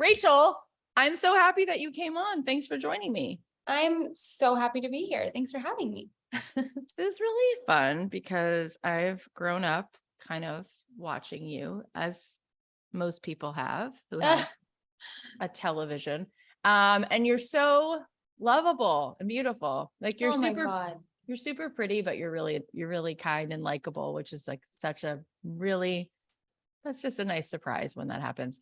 Rachel, I'm so happy that you came on. Thanks for joining me. I'm so happy to be here. Thanks for having me. This is really fun because I've grown up kind of watching you, as most people have who have a television. And you're so lovable and beautiful. Like you're Oh my super God. you're super pretty, but you're really kind and likable, which is like that's just a nice surprise when that happens.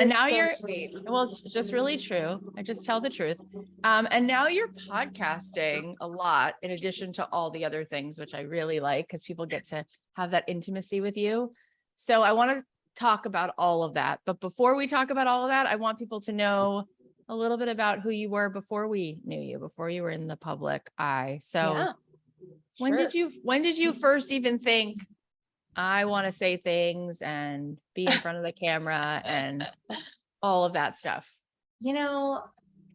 And now so sweet. well, it's just really true. I just tell the truth. And now you're podcasting a lot in addition to all the other things, which I really like because people get to have that intimacy with you. So I want to talk about all of that. But before we talk about all of that, I want people to know a little bit about who you were before we knew you, before you were in the public eye. So Yeah, when sure. did you first even think, I want to say things and be in front of the camera and all of that stuff? You know,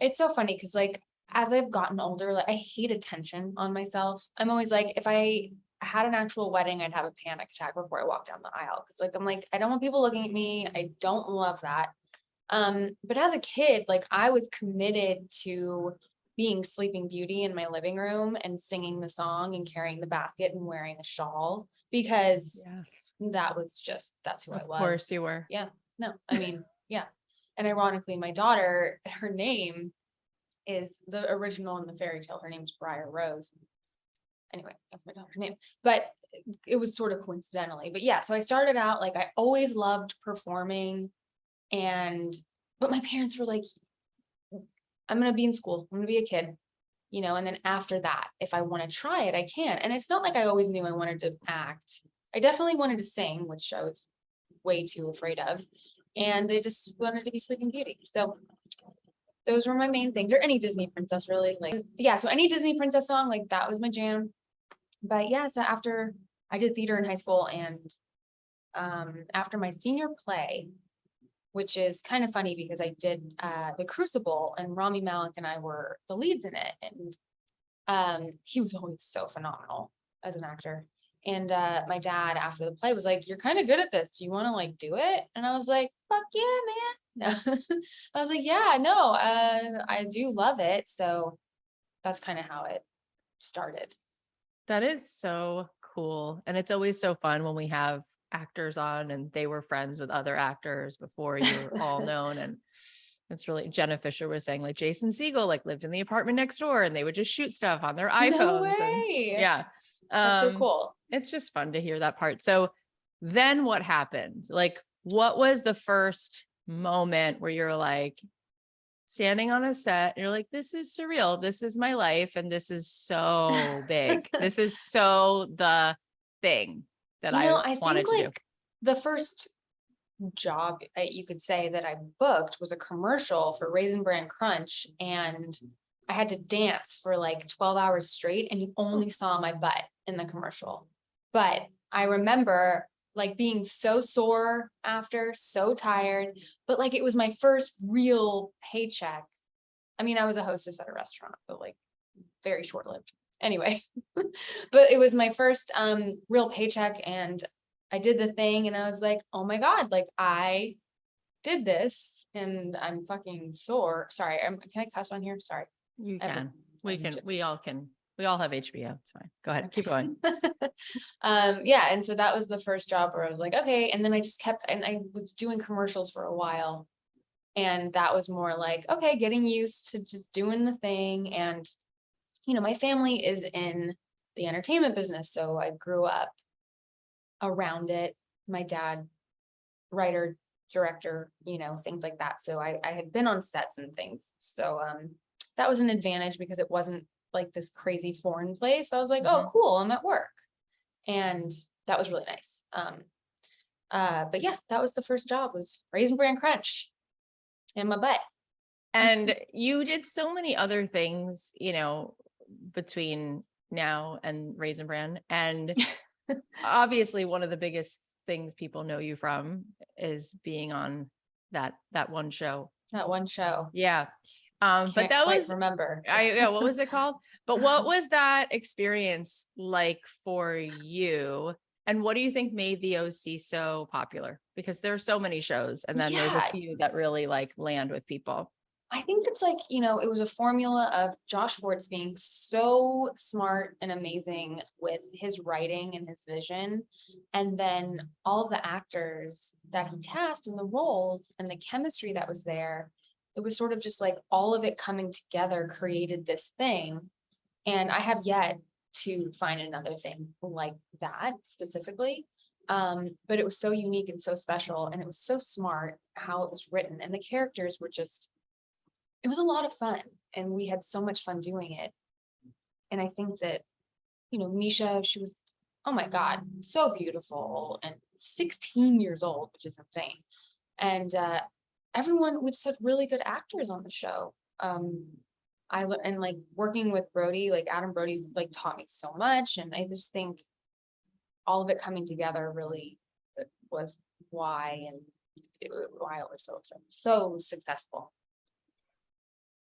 it's so funny because like as I've gotten older, like I hate attention on myself. I'm always like, if I had an actual wedding, I'd have a panic attack before I walk down the aisle. Cause like I'm like, I don't want people looking at me. I don't love that. But as a kid, like I was committed to being Sleeping Beauty in my living room and singing the song and carrying the basket and wearing a shawl because Yes. that's who I was. Of course you were. Yeah. No, I mean, yeah. And ironically, my daughter, her name is the original in the fairy tale. Her name's Briar Rose. Anyway, that's my daughter's name. But it was sort of coincidentally. But yeah, so I started out like I always loved performing. But my parents were like, I'm going to be in school. I'm going to be a kid, and then after that, if I want to try it, I can. And it's not like I always knew I wanted to act. I definitely wanted to sing, which I was way too afraid of. And I just wanted to be Sleeping Beauty. So those were my main things, or any Disney princess really. Like, yeah. So any Disney princess song, like that was my jam. But yeah, so after I did theater in high school and after my senior play, which is kind of funny because I did The Crucible and Rami Malek and I were the leads in it. And he was always so phenomenal as an actor. And my dad after the play was like, you're kind of good at this. Do you want to like do it? And I was like, fuck yeah, man. No. I was like, yeah, no, I do love it. So that's kind of how it started. That is so cool. And it's always so fun when we have actors on and they were friends with other actors before you were all known. And it's really, Jenna Fisher was saying like Jason Segel like lived in the apartment next door and they would just shoot stuff on their iPhones. No way. And yeah. That's so cool. It's just fun to hear that part. So then what happened? Like, what was the first moment where you're like standing on a set and you're like, this is surreal. This is my life. And this is so big. This is so the thing that I wanted to do. The first job you could say that I booked was a commercial for Raisin Bran Crunch, and I had to dance for like 12 hours straight, and you only saw my butt in the commercial. But I remember like being so sore after, so tired, but like it was my first real paycheck. I mean, I was a hostess at a restaurant, but like very short-lived. Anyway, but it was my first real paycheck, and I did the thing and I was like, oh my God, like I did this and I'm fucking sore. Sorry, can I cuss on here? Sorry. You can. We all can. We all have HBO. It's fine. Go ahead. Keep going. Yeah. And so that was the first job where I was like, okay. And then I just kept, and I was doing commercials for a while. And that was more like, okay, getting used to just doing the thing. And, my family is in the entertainment business. So I grew up around it. My dad, writer, director, things like that. So I had been on sets and things. So that was an advantage because it wasn't like this crazy foreign place. I was like, oh, cool, I'm at work. And that was really nice. But yeah, that was the first job, was Raisin Bran Crunch in my butt. And you did so many other things, between now and Raisin Bran. And obviously one of the biggest things people know you from is being on that one show. That one show. Yeah. But that was, remember. what was it called? But what was that experience like for you? And what do you think made the OC so popular? Because there are so many shows, and then there's a Yeah. few that really like land with people. I think it's like, it was a formula of Josh Schwartz being so smart and amazing with his writing and his vision. And then all of the actors that he cast in the roles and the chemistry that was there, it was sort of just like all of it coming together created this thing. And I have yet to find another thing like that specifically. But it was so unique and so special, and it was so smart how it was written. And the characters were just, it was a lot of fun, and we had so much fun doing it. And I think that, Misha, she was, oh my God, so beautiful and 16 years old, which is insane. And everyone, we just had really good actors on the show. And like working with Brody, like Adam Brody, like taught me so much. And I just think all of it coming together really was why it was so successful.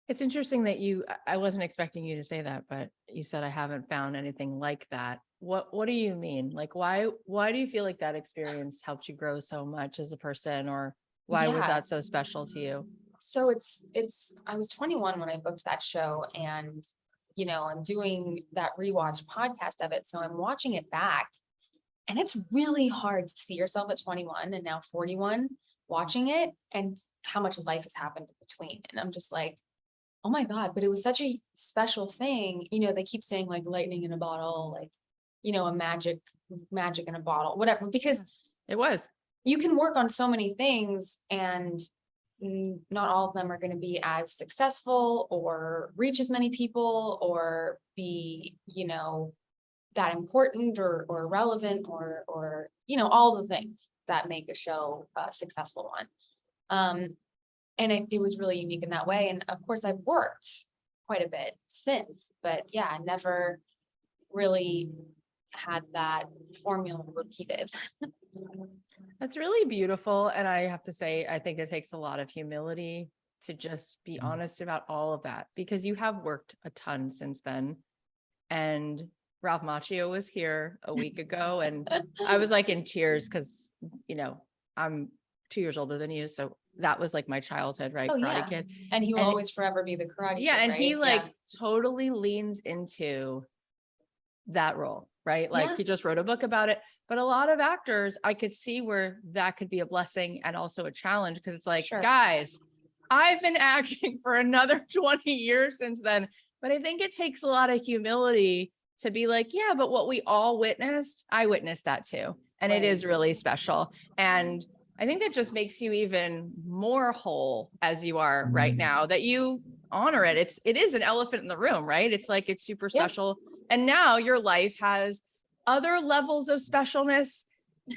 It's interesting that I wasn't expecting you to say that, but you said I haven't found anything like that. What do you mean? Like, why do you feel like that experience helped you grow so much as a person, or why was Yeah. that so special to you? So I was 21 when I booked that show, and I'm doing that rewatch podcast of it. So I'm watching it back, and it's really hard to see yourself at 21 and now 41 watching it, and how much life has happened in between. And I'm just like, oh my God, but it was such a special thing. They keep saying like lightning in a bottle, like, a magic in a bottle, whatever, because It was. you can work on so many things, and not all of them are going to be as successful or reach as many people or be, that important or relevant or all the things that make a show a successful one. And it was really unique in that way. And of course I've worked quite a bit since, but yeah, never really had that formula repeated. That's really beautiful. And I have to say, I think it takes a lot of humility to just be honest about all of that, because you have worked a ton since then. And Ralph Macchio was here a week ago, and I was like in tears because, I'm 2 years older than you. So that was like my childhood, right? Oh, Karate yeah. Kid. And he will And- always forever be the Karate Yeah. Kid, And he right? like totally leans into that role, right? Like Yeah. he just wrote a book about it. But a lot of actors, I could see where that could be a blessing and also a challenge, because it's like, Sure. guys, I've been acting for another 20 years since then. But I think it takes a lot of humility to be like, yeah, but what we all witnessed, I witnessed that too. And it is really special. And I think that just makes you even more whole as you are right now, that you honor it. It is an elephant in the room, right? It's like, it's super special. And now your life has other levels of specialness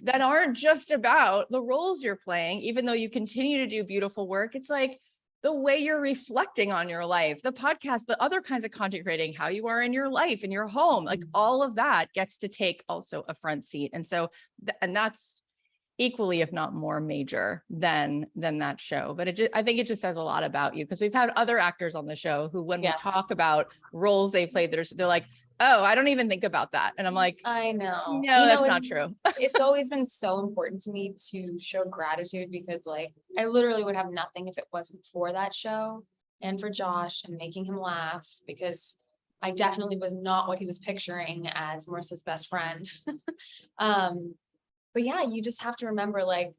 that aren't just about the roles you're playing, even though you continue to do beautiful work. It's like the way you're reflecting on your life, the podcast, the other kinds of content creating, how you are in your life, in your home, like all of that gets to take also a front seat. And so, and that's equally, if not more major than that show. But I think it just says a lot about you, because we've had other actors on the show who, when we talk about roles they played, they're like, oh, I don't even think about that. And I'm like, I know. No, that's not true. It's always been so important to me to show gratitude, because like I literally would have nothing if it wasn't for that show and for Josh and making him laugh, because I definitely was not what he was picturing as Marissa's best friend. But yeah, you just have to remember, like,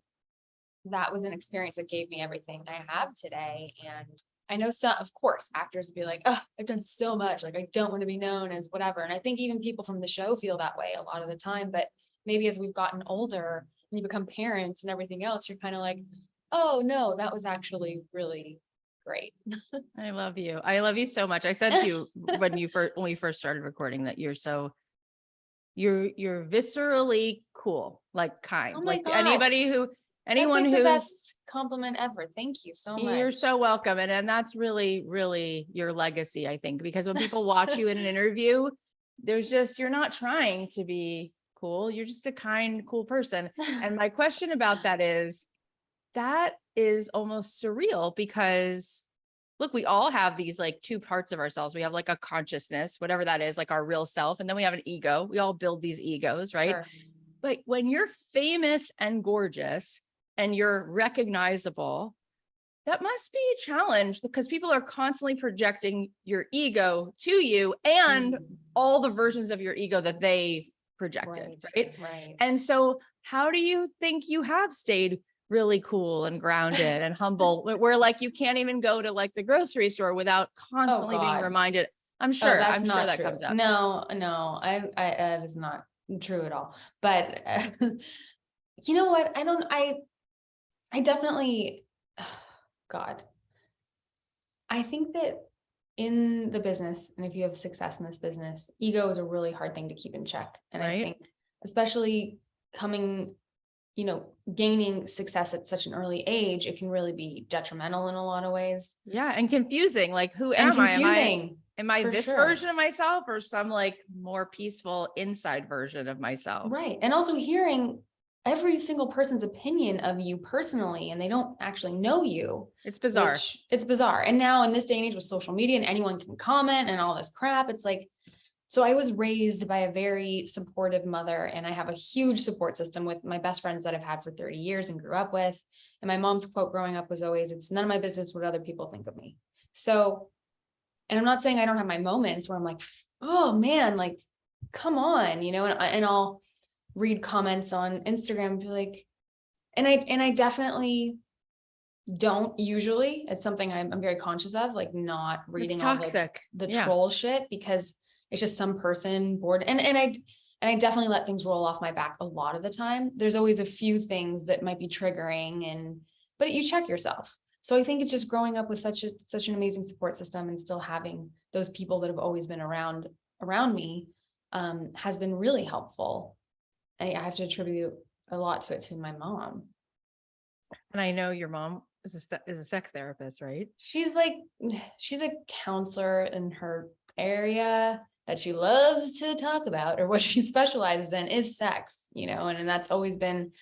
that was an experience that gave me everything I have today. And I know some, of course, actors would be like, oh, I've done so much, like, I don't want to be known as whatever. And I think even people from the show feel that way a lot of the time. But maybe as we've gotten older and you become parents and everything else, you're kind of like, oh no, that was actually really great. I love you. I love you so much. I said to you when we first started recording that you're viscerally cool, like kind, Oh my like God. anyone That's like who's the best compliment ever. Thank you so much. You're so welcome. And that's really, really your legacy, I think, because when people watch you in an interview, you're not trying to be cool. You're just a kind, cool person. And my question about that is almost surreal, because look, we all have these like two parts of ourselves. We have like a consciousness, whatever that is, like our real self. And then we have an ego. We all build these egos, right? Sure. But when you're famous and gorgeous and you're recognizable, that must be a challenge because people are constantly projecting your ego to you and all the versions of your ego that they projected, right? Right. And so how do you think you have stayed really cool and grounded and humble where like you can't even go to like the grocery store without constantly being God. reminded? I'm Oh, sure that's not that true. comes up. No, I that is not true at all. But you know what? I definitely, God, I think that in the business, and if you have success in this business, ego is a really hard thing to keep in check. And I Right. think, especially coming, gaining success at such an early age, it can really be detrimental in a lot of ways. Yeah. And confusing. Like, who And am I? confusing. Am I for this sure. version of myself or some like more peaceful inside version of myself? Right. And also hearing every single person's opinion of you personally, and they don't actually know you. It's bizarre. Which it's bizarre. And now in this day and age with social media and anyone can comment and all this crap, it's like, so I was raised by a very supportive mother, and I have a huge support system with my best friends that I've had for 30 years and grew up with. And my mom's quote growing up was always, "It's none of my business what other people think of me." So, and I'm not saying I don't have my moments where I'm like, oh man, like, come on, and I'll read comments on Instagram and be like, and I definitely don't usually. It's something I'm very conscious of, like not reading all toxic. the Yeah. troll shit, because it's just some person bored. And I definitely let things roll off my back a lot of the time. There's always a few things that might be triggering, but you check yourself. So I think it's just growing up with such an amazing support system and still having those people that have always been around me has been really helpful. And I have to attribute a lot to my mom. And I know your mom is a sex therapist, right? She's a counselor in her area that she loves to talk about, or what she specializes in is sex, and that's always been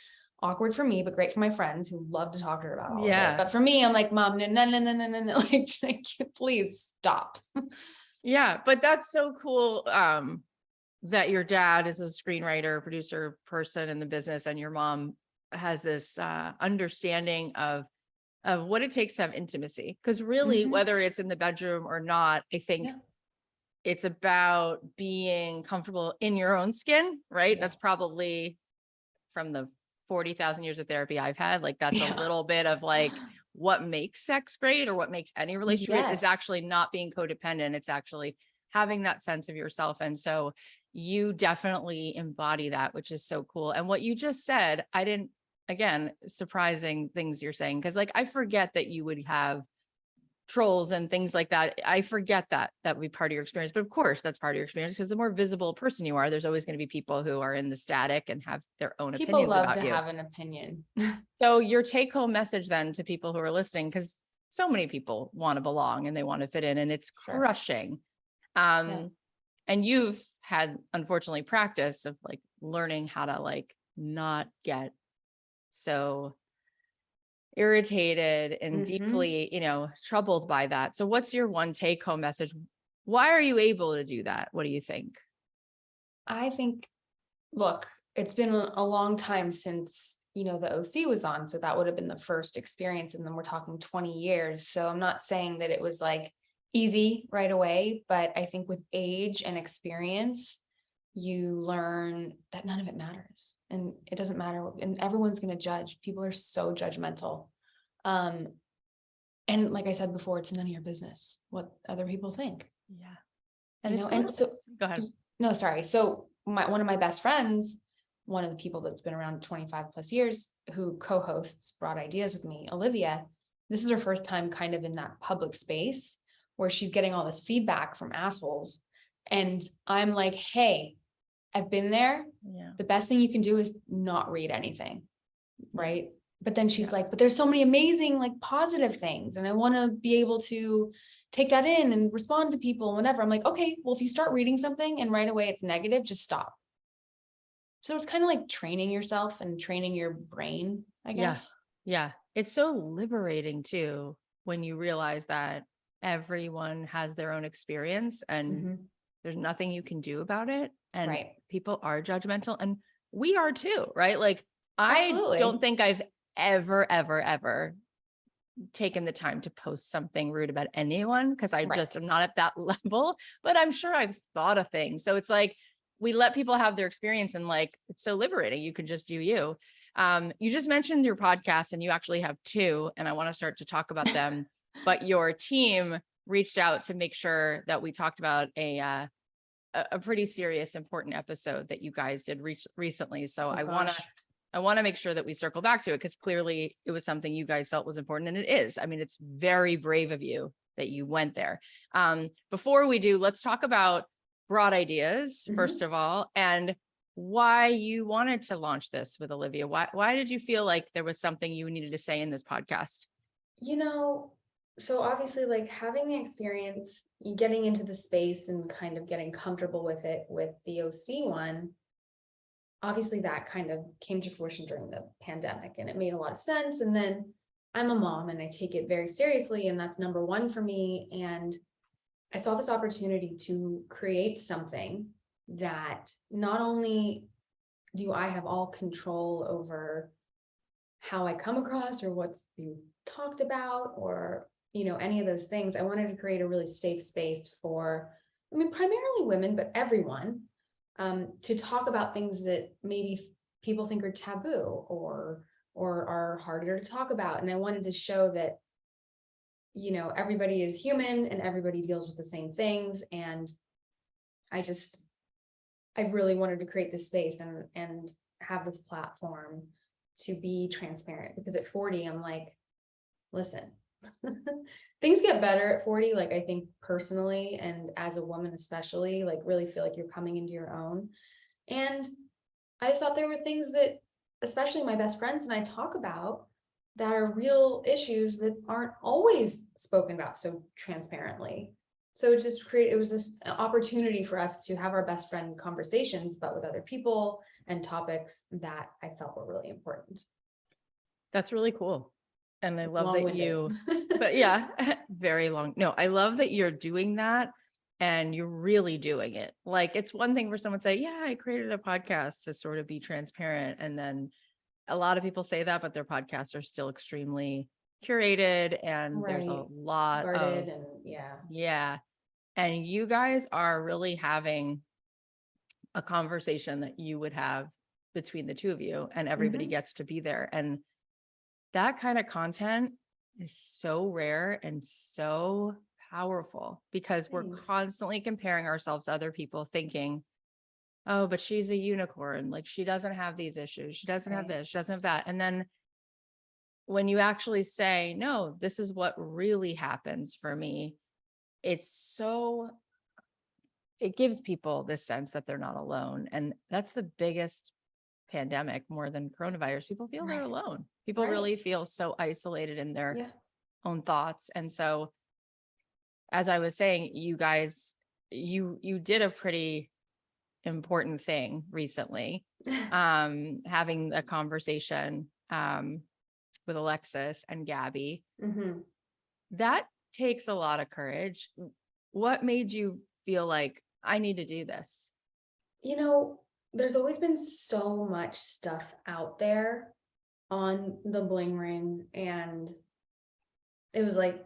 awkward for me, but great for my friends who love to talk to her about all of it. But for me, I'm like, Mom, no, like, please stop. Yeah, but that's so cool. That your dad is a screenwriter, producer person in the business, and your mom has this understanding of what it takes to have intimacy. Because really, whether it's in the bedroom or not, I think it's about being comfortable in your own skin, right? That's probably from the 40,000 years of therapy I've had. Like that's a little bit of like what makes sex great or what makes any relationship great is actually not being codependent. It's actually having that sense of yourself. And so you definitely embody that, which is so cool. And what you just said, again, surprising things you're saying. Cause like, I forget that you would have trolls and things like that. I forget that would be part of your experience, but of course that's part of your experience because the more visible person you are, there's always going to be people who are in the static and have their own opinions about you. People love to have an opinion. So your take home message then to people who are listening, because so many people want to belong and they want to fit in and it's crushing. And you've had unfortunately practice of like learning how to like not get so irritated and deeply, troubled by that. So what's your one take home message? Why are you able to do that? What do you think? I think, look, it's been a long time since, the OC was on. So that would have been the first experience. And then we're talking 20 years. So I'm not saying that it was like easy right away, but I think with age and experience, you learn that none of it matters. And it doesn't matter. And everyone's going to judge. People are so judgmental. And like I said before, it's none of your business what other people think. Yeah. And so go ahead. No, sorry. So one of my best friends, one of the people that's been around 25 plus years, who co-hosts Broad Ideas with me, Olivia, this is her first time kind of in that public space where she's getting all this feedback from assholes. And I'm like, hey, I've been there. Yeah. The best thing you can do is not read anything. Right. But then she's like, but there's so many amazing, like positive things. And I want to be able to take that in and respond to people and whatever. I'm like, okay, well, if you start reading something and right away it's negative, just stop. So it's kind of like training yourself and training your brain, I guess. Yeah. It's so liberating too, when you realize that everyone has their own experience and there's nothing you can do about it. And people are judgmental. And we are too, right? Like, I Absolutely. don't think I've ever taken the time to post something rude about anyone because I just am not at that level, but I'm sure I've thought of things. So it's like, we let people have their experience, and like, it's so liberating. You can just do you. You just mentioned your podcast, and you actually have two, and I want to start to talk about them, but your team reached out to make sure that we talked about a pretty serious, important episode that you guys did recently. So I want to make sure that we circle back to it, because clearly it was something you guys felt was important, and it is. I mean, it's very brave of you that you went there. Before we do, let's talk about broad ideas, first of all, and why you wanted to launch this with Olivia. Why did you feel like there was something you needed to say in this podcast? So obviously, like, having the experience, getting into the space and kind of getting comfortable with it with the OC one, obviously that kind of came to fruition during the pandemic, and it made a lot of sense. And then I'm a mom and I take it very seriously, and that's number one for me. And I saw this opportunity to create something that not only do I have all control over how I come across or what's being talked about, or any of those things. I wanted to create a really safe space for, primarily women, but everyone, to talk about things that maybe people think are taboo or are harder to talk about. And I wanted to show that, everybody is human and everybody deals with the same things. And I really wanted to create this space and have this platform to be transparent, because at 40, I'm like, listen, things get better at 40. Like, I think personally, and as a woman, especially, like, really feel like you're coming into your own. And I just thought there were things that, especially my best friends and I talk about, that are real issues that aren't always spoken about so transparently. So it was this opportunity for us to have our best friend conversations, but with other people and topics that I felt were really important. That's really cool. And I love that you, Long-winded. but yeah, very long. No, I love that you're doing that, and you're really doing it. Like, it's one thing for someone to say, yeah, I created a podcast to sort of be transparent. And then a lot of people say that, but their podcasts are still extremely curated, and there's a Right. lot Guarded of, and yeah. And you guys are really having a conversation that you would have between the two of you, and everybody gets to be there. And that kind of content is so rare and so powerful, because we're Thanks. constantly comparing ourselves to other people, thinking, oh, but she's a unicorn. Like, she doesn't have these issues. She doesn't have Right. this, she doesn't have that. And then when you actually say, no, this is what really happens for me, it gives people this sense that they're not alone. And that's the biggest pandemic, more than coronavirus. People feel they're Right. alone. People Right. really feel so isolated in their Yeah. own thoughts. And so, as I was saying, you guys, you did a pretty important thing recently, having a conversation with Alexis and Gabby. That takes a lot of courage. What made you feel like, I need to do this? There's always been so much stuff out there on the Bling Ring, and it was like,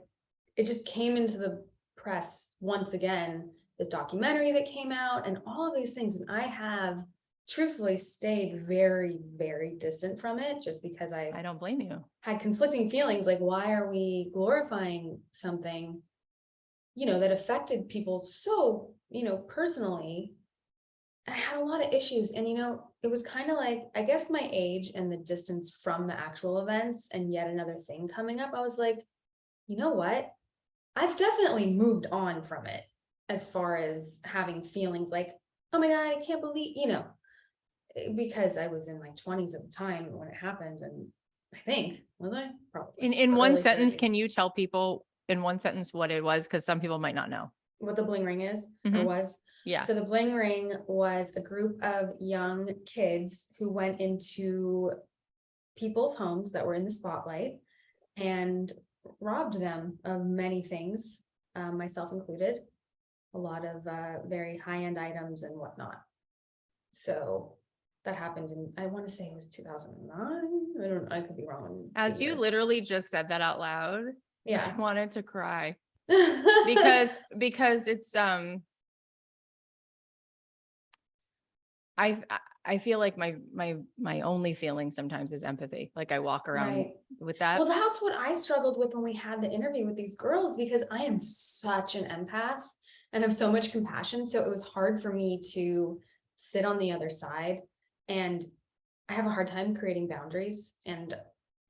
it just came into the press once again, this documentary that came out and all of these things. And I have truthfully stayed very, very distant from it, just because I don't blame you. Had conflicting feelings. Like, why are we glorifying something, that affected people so, personally? I had a lot of issues, and it was kind of like, I guess my age and the distance from the actual events and yet another thing coming up, I was like, you know what? I've definitely moved on from it, as far as having feelings like, oh my God, I can't believe, because I was in my 20s at the time when it happened. And I think, was I? Probably. In one Early sentence, 30s. can you tell people in one sentence what it was? Because some people might not know. What the Bling Ring is or was? Yeah. So the Bling Ring was a group of young kids who went into people's homes that were in the spotlight and robbed them of many things, myself included, a lot of very high-end items and whatnot. So that happened in, I want to say it was 2009. I could be wrong. As you literally just said that out loud, Yeah. I wanted to cry Because because it's, I feel like my only feeling sometimes is empathy. Like I walk around right. with that. Well, that's what I struggled with when we had the interview with these girls, because I am such an empath and have so much compassion. So it was hard for me to sit on the other side, and I have a hard time creating boundaries. And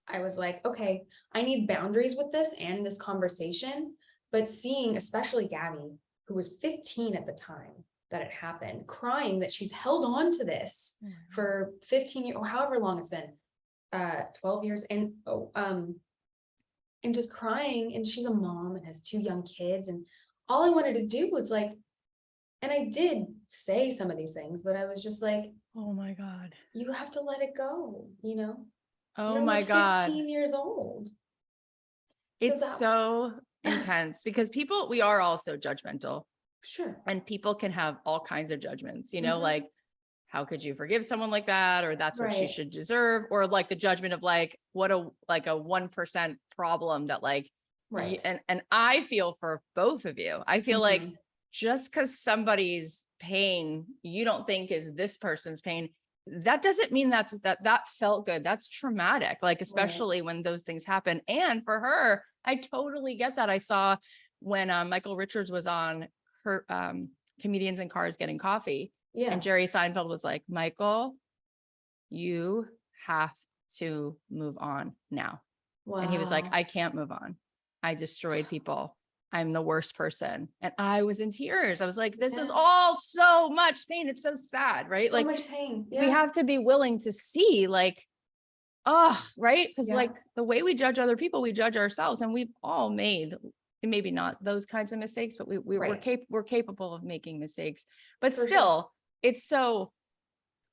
I was like, okay, I need boundaries with this and this conversation. But seeing, especially Gabby, who was 15 at the time that it happened, crying that she's held on to this for 15 years or however long it's been, 12 years, and just crying, and she's a mom and has 2 young kids, and all I wanted to do was like, and I did say some of these things, but I was just like, Oh my God. you have to let it go, Oh you're my only God. 15 years old. It's so intense because we are all so judgmental, sure. and people can have all kinds of judgments, Mhm. like, how could you forgive someone like that? Or that's what she Right. should deserve. Or like the judgment of like, what a 1% problem that like, Right. and I feel for both of you. I feel like Mhm. just because somebody's pain you don't think is this person's pain, that doesn't mean that felt good. That's traumatic, like especially when those things happen. And for her, I totally get that. I saw when Michael Richards was on her Comedians in Cars Getting Coffee, Yeah. and Jerry Seinfeld was like, Michael, you have to move on now. Wow. And he was like, I can't move on. I destroyed people. I'm the worst person. And I was in tears. I was like, this is Yeah. all so much pain. It's so sad, right? So Like much pain. we Yeah. have to be willing to see like, oh, right. Cause Yeah. like the way we judge other people, we judge ourselves, and we've all made, maybe not those kinds of mistakes, but we're Right. we're capable of making mistakes, but For still sure. it's so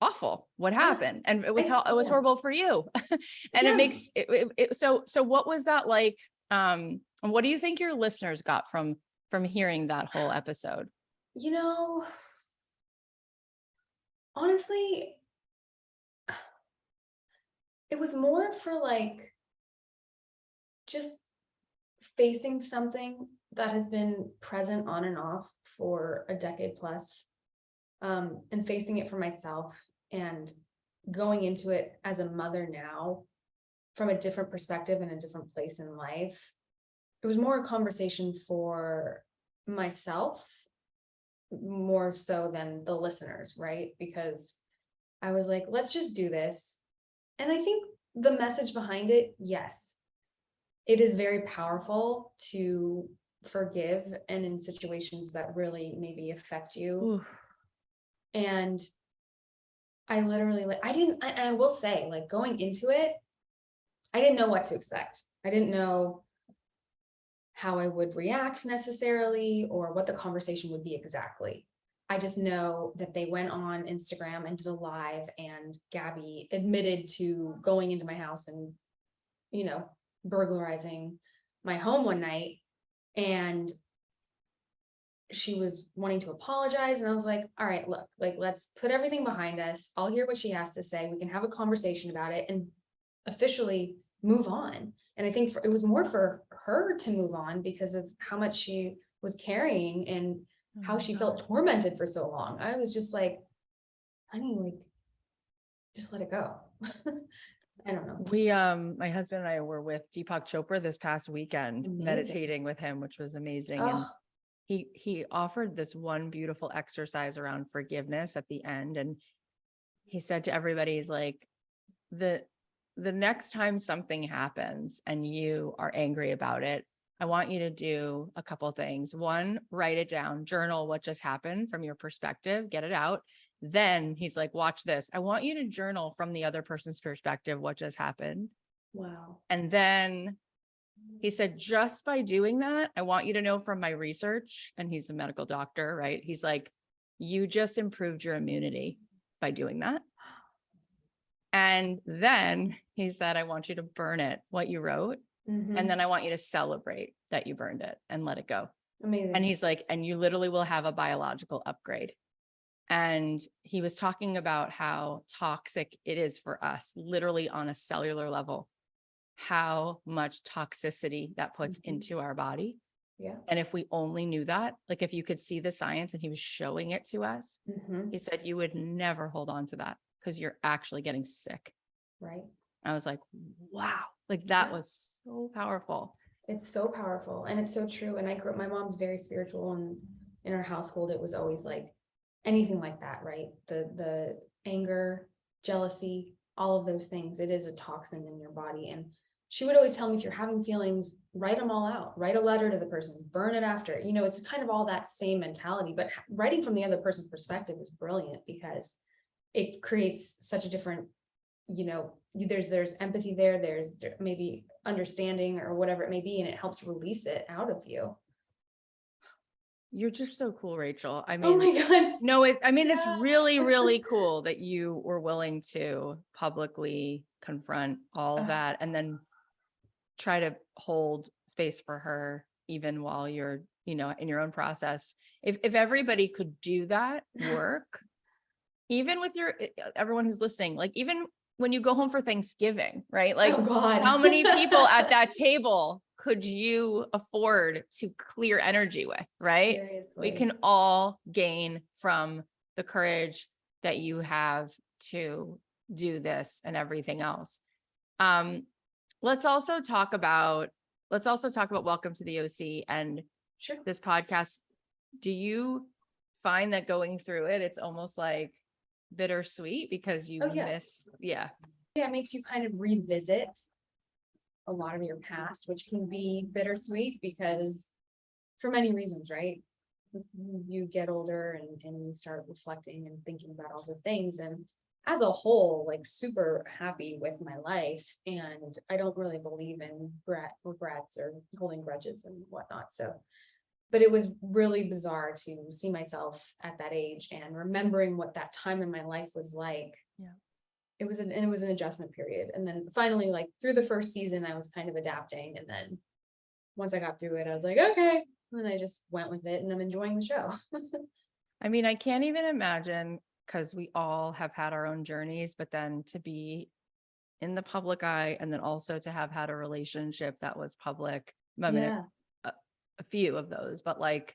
awful what Yeah. happened. And it was Yeah. horrible for you. And it Yeah. makes so what was that like? And what do you think your listeners got from hearing that whole episode? Honestly, it was more for like just facing something that has been present on and off for a decade plus, and facing it for myself, and going into it as a mother now from a different perspective and a different place in life. It was more a conversation for myself more so than the listeners, right? Because I was like, let's just do this. And I think the message behind it, yes, it is very powerful to forgive, and in situations that really maybe affect you. Ooh. And I literally, like, I will say, like, going into it, I didn't know what to expect. I didn't know how I would react necessarily, or what the conversation would be exactly. I just know that they went on Instagram and did a live, and Gabby admitted to going into my house and, burglarizing my home one night. And she was wanting to apologize. And I was like, all right, look, like, let's put everything behind us. I'll hear what she has to say. We can have a conversation about it and officially move on. And I think it was more for her to move on because of how much she was carrying and how she felt tormented for so long. I was just like, honey, like, just let it go. I don't know. We, my husband and I were with Deepak Chopra this past weekend, Amazing. meditating with him, which was amazing. Oh. And he offered this one beautiful exercise around forgiveness at the end. And he said to everybody, he's like, the next time something happens and you are angry about it, I want you to do a couple things. One, write it down, journal what just happened from your perspective, get it out. Then he's like, watch this. I want you to journal from the other person's perspective what just happened. Wow. And then he said, just by doing that, I want you to know from my research, and he's a medical doctor, right? He's like, you just improved your immunity by doing that. And then he said, I want you to burn it, what you wrote. Mhm. And then I want you to celebrate that you burned it and let it go. Amazing. And he's like, and you literally will have a biological upgrade. And he was talking about how toxic it is for us, literally on a cellular level, how much toxicity that puts Mhm. into our body. Yeah. And if we only knew that, like if you could see the science and he was showing it to us, Mhm. he said you would never hold on to that because you're actually getting sick. Right. I was like, wow, like that Yeah. was so powerful. It's so powerful and it's so true. And I grew up, my mom's very spiritual, and in our household, it was always like anything like that, right? The anger, jealousy, all of those things, it is a toxin in your body. And she would always tell me, if you're having feelings, write them all out, write a letter to the person, burn it after, you know, it's kind of all that same mentality, but writing from the other person's perspective is brilliant because it creates such a different, you know, there's empathy there, there's maybe understanding or whatever it may be, and it helps release it out of you. You're just so cool, Rachel. I Oh mean, my God. no, it's Yeah. really, really cool that you were willing to publicly confront all of that and then try to hold space for her, even while you're, you know, in your own process. If everybody could do that work, even with everyone who's listening, like even when you go home for Thanksgiving, right? Like Oh God. how many people at that table could you afford to clear energy with, right? We Seriously. can all gain from the courage that you have to do this and everything else. Let's also talk about Welcome to the OC and Sure. this podcast. Do you find that going through it, it's almost like bittersweet because you Oh, yeah. miss, yeah. Yeah, it makes you kind of revisit a lot of your past, which can be bittersweet because for many reasons, right? You get older and you start reflecting and thinking about all the things. And as a whole, like super happy with my life. And I don't really believe in regrets or holding grudges and whatnot. So, but it was really bizarre to see myself at that age and remembering what that time in my life was like. Yeah. It was an adjustment period. And then finally, like through the first season, I was kind of adapting. And then once I got through it, I was like, okay. And I just went with it and I'm enjoying the show. I mean, I can't even imagine, because we all have had our own journeys, but then to be in the public eye and then also to have had a relationship that was public. I mean, Yeah. a few of those, but like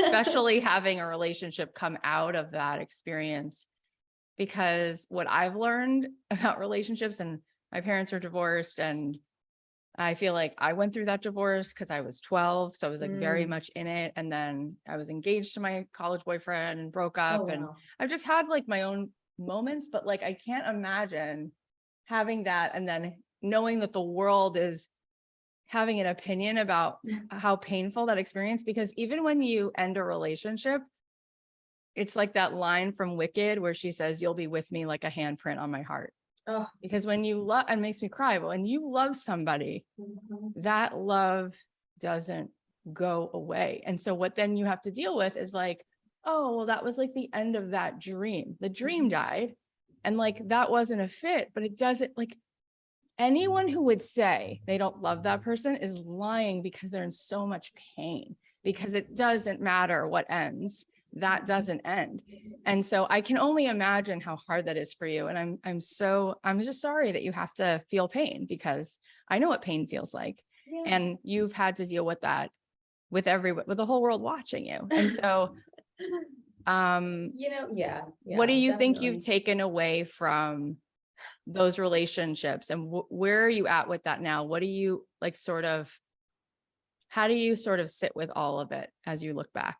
especially having a relationship come out of that experience, because what I've learned about relationships, and my parents are divorced, and I feel like I went through that divorce because I was 12. So I was like very much in it. And then I was engaged to my college boyfriend and broke up. Oh, And wow. I've just had like my own moments, but like I can't imagine having that and then knowing that the world is having an opinion about how painful that experience, because even when you end a relationship, it's like that line from Wicked where she says, "You'll be with me like a handprint on my heart." Oh. Because when you love, and makes me cry, but when you love somebody, that love doesn't go away. And so what then you have to deal with is like, oh, well, that was like the end of that dream. The dream died. And like, that wasn't a fit, but it doesn't, like, anyone who would say they don't love that person is lying, because they're in so much pain, because it doesn't matter what ends, that doesn't end. And so I can only imagine how hard that is for you. And I'm just sorry that you have to feel pain, because I know what pain feels like. Yeah. And you've had to deal with that with the whole world watching you. And so, Yeah. what do you think Definitely. you've taken away from those relationships, and where are you at with that now? What do you like, how do you sort of sit with all of it as you look back?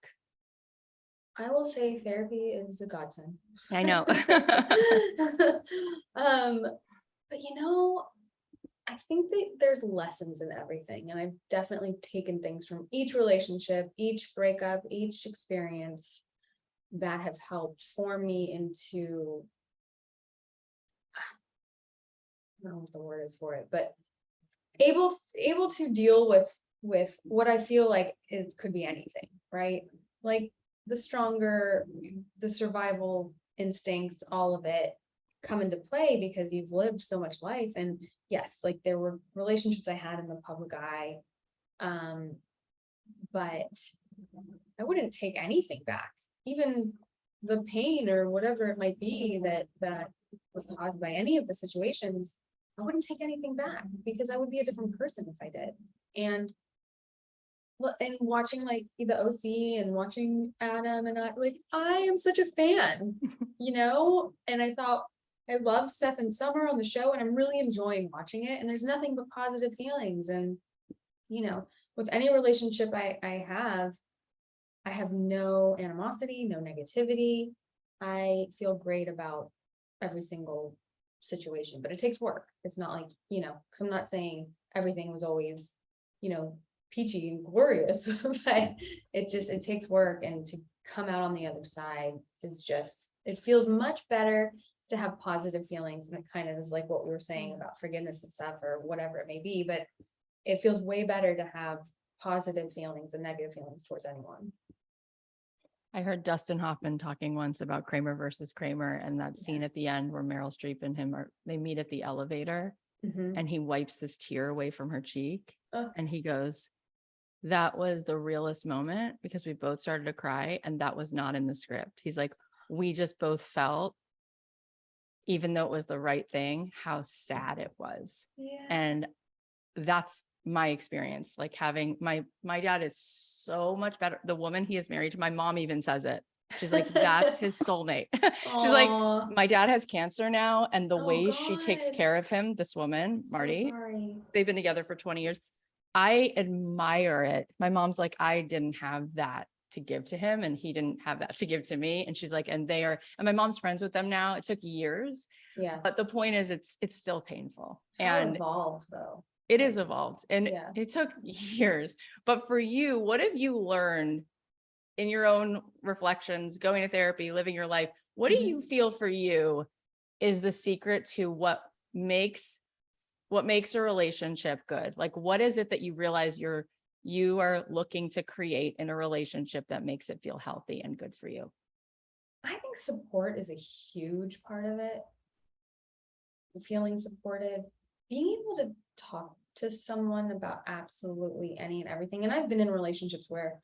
I will say therapy is a godsend. I know. But I think that there's lessons in everything, and I've definitely taken things from each relationship, each breakup, each experience that have helped form me into, I don't know what the word is for it, but able to deal with what I feel like it could be anything, right? Like the stronger, the survival instincts, all of it come into play because you've lived so much life. And yes, like there were relationships I had in the public eye, but I wouldn't take anything back. Even the pain or whatever it might be that was caused by any of the situations, I wouldn't take anything back because I would be a different person if I did. And well, and watching like the OC and watching Adam and I am such a fan, and I thought I loved Seth and Summer on the show and I'm really enjoying watching it. And there's nothing but positive feelings. And, with any relationship I have no animosity, no negativity. I feel great about every single situation, but it takes work. It's not like, because I'm not saying everything was always, peachy and glorious, but it takes work, and to come out on the other side is just, it feels much better to have positive feelings. And it kind of is like what we were saying about forgiveness and stuff or whatever it may be, but it feels way better to have positive feelings than negative feelings towards anyone. I heard Dustin Hoffman talking once about Kramer versus Kramer, and that scene at the end where Meryl Streep and him they meet at the elevator, and he wipes this tear away from her cheek, and he goes, "That was the realest moment because we both started to cry, and that was not in the script." He's like, "We just both felt, even though it was the right thing, how sad it was." Yeah. And that's my experience. Like having my dad is so much better. The woman he is married to, my mom even says it. She's like, that's his soulmate. She's like, my dad has cancer now, and the way she takes God. care of him, this woman, Marty, Sorry. they've been together for 20 years. I admire it. My mom's like, I didn't have that to give to him, and he didn't have that to give to me. And she's like, and my mom's friends with them now. It took years. Yeah. But the point is, it's still painful. How And evolved though. it is evolved, and Yeah. it took years. But for you, what have you learned in your own reflections, going to therapy, living your life? What do you feel for you is the secret to what makes a relationship good? Like, what is it that you realize you are looking to create in a relationship that makes it feel healthy and good for you? I think support is a huge part of it. Feeling supported, being able to talk to someone about absolutely any and everything. And I've been in relationships where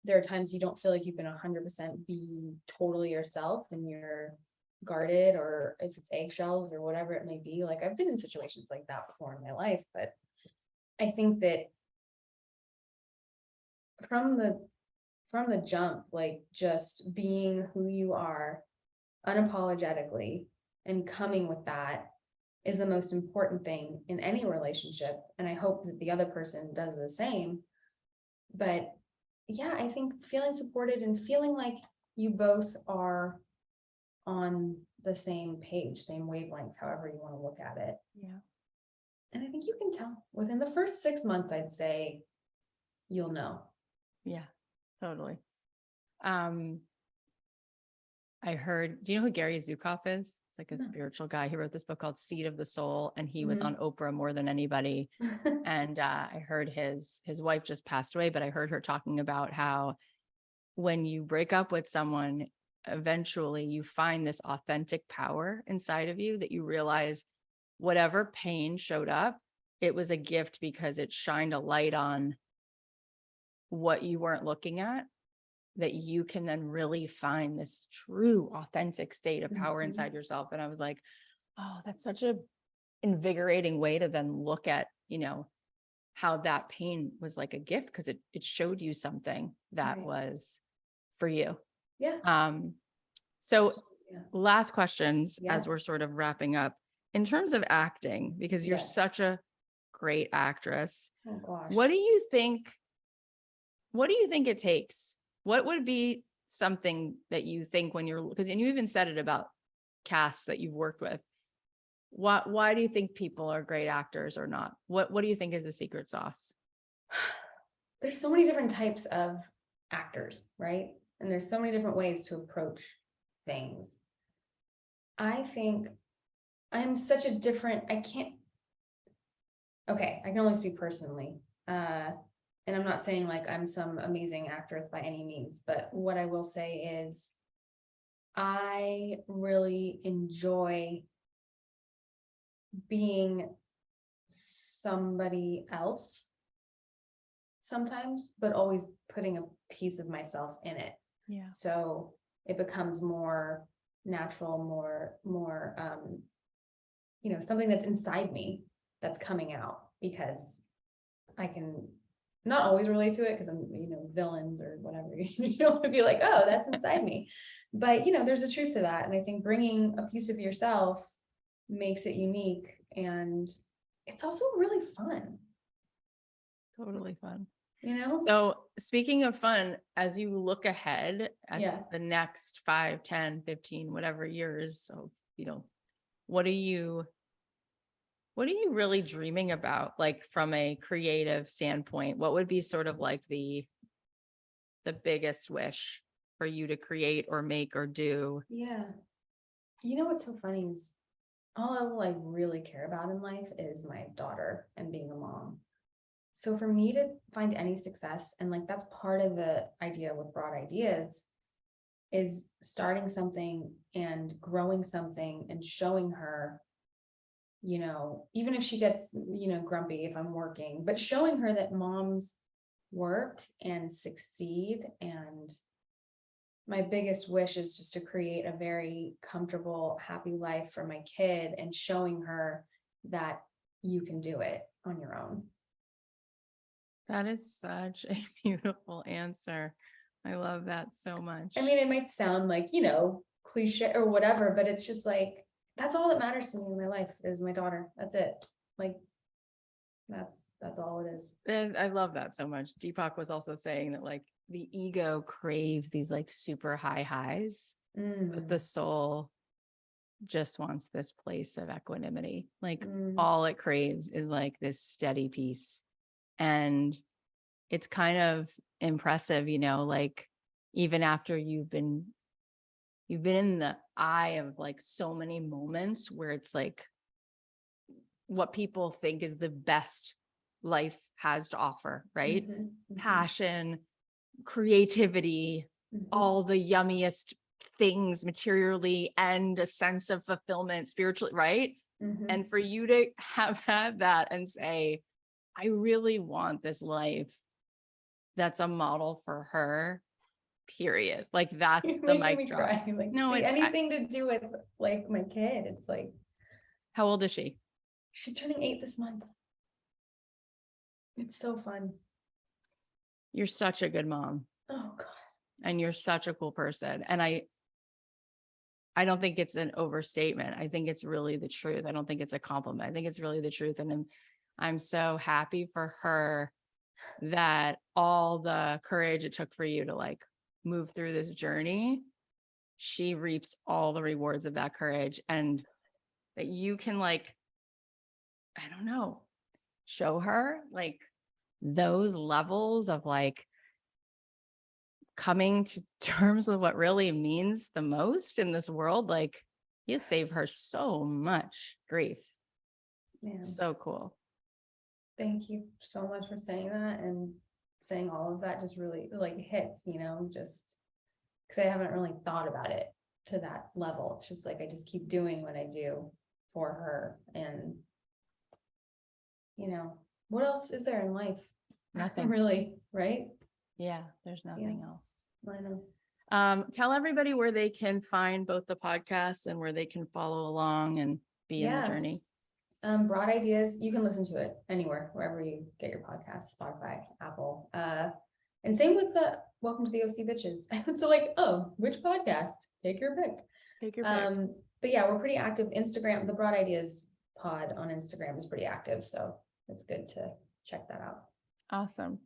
there are times you don't feel like you can 100% be totally yourself and you're guarded, or if it's eggshells or whatever it may be. Like I've been in situations like that before in my life, but I think that from the jump, like just being who you are unapologetically and coming with that is the most important thing in any relationship. And I hope that the other person does the same. But yeah, I think feeling supported and feeling like you both are on the same page, same wavelength, however you want to look at it. Yeah. And I think you can tell within the first 6 months, I'd say you'll know. Yeah, totally. I heard, do you know who Gary Zukav is? Like a No. spiritual guy. He wrote this book called Seed of the Soul, and he was on Oprah more than anybody. And I heard his wife just passed away, but I heard her talking about how when you break up with someone, eventually you find this authentic power inside of you that you realize whatever pain showed up, it was a gift because it shined a light on what you weren't looking at, that you can then really find this true authentic state of power inside yourself. And I was like, oh, that's such a invigorating way to then look at, how that pain was like a gift, because it showed you something that was for you. Yeah. So Yeah. last questions as Yes. we're sort of wrapping up, in terms of acting, because you're Yes. such a great actress. Oh gosh. What do you think it takes? What would be something that you think when you're, because, and you even said it about casts that you've worked with. Why do you think people are great actors or not? What do you think is the secret sauce? There's so many different types of actors, right? And there's so many different ways to approach things. I think I'm such a different, I can only speak personally. And I'm not saying like I'm some amazing actress by any means, but what I will say is I really enjoy being somebody else sometimes, but always putting a piece of myself in it. Yeah. So it becomes more natural, more, something that's inside me that's coming out, because I can not always relate to it because I'm, villains or whatever, would be like, oh, that's inside me. But, there's a truth to that. And I think bringing a piece of yourself makes it unique, and it's also really fun, Totally fun. So So speaking of fun, as you look ahead at Yeah. the next 5, 10, 15, whatever years, so, what are you really dreaming about? Like from a creative standpoint, what would be sort of like the biggest wish for you to create or make or do? Yeah. What's so funny is all I really care about in life is my daughter and being a mom. So for me to find any success, and like that's part of the idea with Broad Ideas, is starting something and growing something and showing her, even if she gets, grumpy if I'm working, but showing her that moms work and succeed. And my biggest wish is just to create a very comfortable, happy life for my kid, and showing her that you can do it on your own. That is such a beautiful answer. I love that so much. I mean, it might sound like, cliche or whatever, but it's just like, that's all that matters to me in my life is my daughter. That's it. Like, that's all it is. And I love that so much. Deepak was also saying that like the ego craves these like super high highs, but the soul just wants this place of equanimity. Like all it craves is like this steady peace. And it's kind of impressive, like even after you've been in the eye of like so many moments where it's like what people think is the best life has to offer, right? Passion, creativity, all the yummiest things materially, and a sense of fulfillment spiritually, right? And for you to have had that and say, I really want this life that's a model for her, period. Like that's You're the making mic me drop. cry. Like, No, see, it's anything to do with like my kid. It's like, how old is she? she's turning 8 this month. It's so fun. You're such a good mom. Oh God. And you're such a cool person. And I don't think it's an overstatement. I think it's really the truth. I don't think it's a compliment. I think it's really the truth. And I'm so happy for her that all the courage it took for you to like move through this journey, she reaps all the rewards of that courage, and that you can like, I don't know, show her like those levels of like coming to terms with what really means the most in this world. Like you save her so much grief. Man. So cool. Thank you so much for saying that, and saying all of that just really like hits, just because I haven't really thought about it to that level. It's just like I just keep doing what I do for her, and what else is there in life? Nothing. Really, right? Yeah, there's nothing else. I know. Tell everybody where they can find both the podcasts and where they can follow along and be in the journey. Broad Ideas, you can listen to it anywhere, wherever you get your podcast, Spotify, Apple. And same with the Welcome to the OC Bitches. So like, oh, which podcast? Take your pick. Take your pick. But yeah, we're pretty active. Instagram, the Broad Ideas pod on Instagram is pretty active. So it's good to check that out. Awesome.